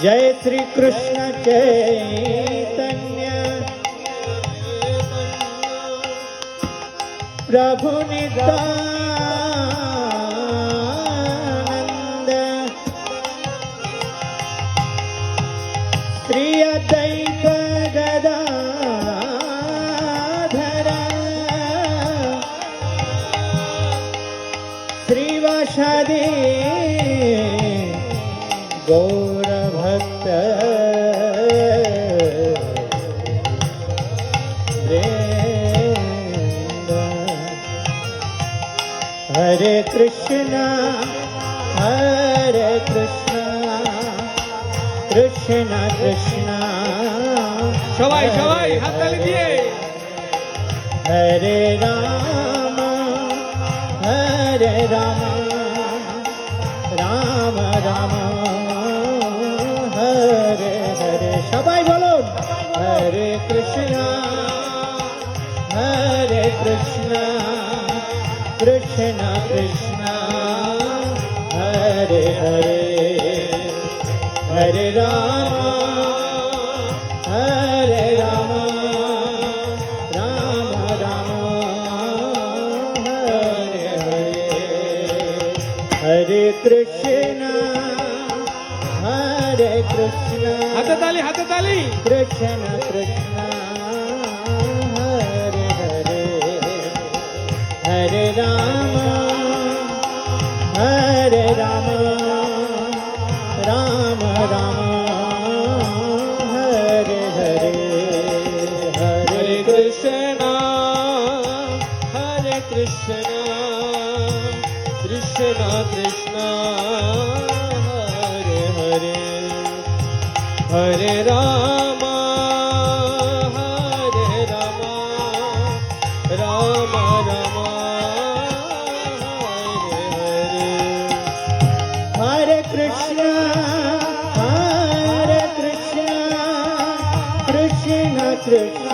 जय श्री कृष्ण चैतन्य प्रभु नित्यानंद श्री अद्वैत गदाधर श्रीवासादि गौर भक्त हरे कृष्णा कृष्णा कृष्णा সবাই সবাই হাততালি দিয়ে हरे राम राम राम हरे हरे সবাই বলুন हरे कृष्णा कृष्णा कृष्णा हरे हरे हरे राम राम राम हरे हरे हरे कृष्णा হাততালি হাততালি कृष्ण कृष्ण हरे हरे हरे राम राम राम हरे हरे हरे कृष्ण कृष्ण कृष्ण हरे हरे हरे राम राम राम हरे हरे हरे कृष्ण कृष्ण कृष्ण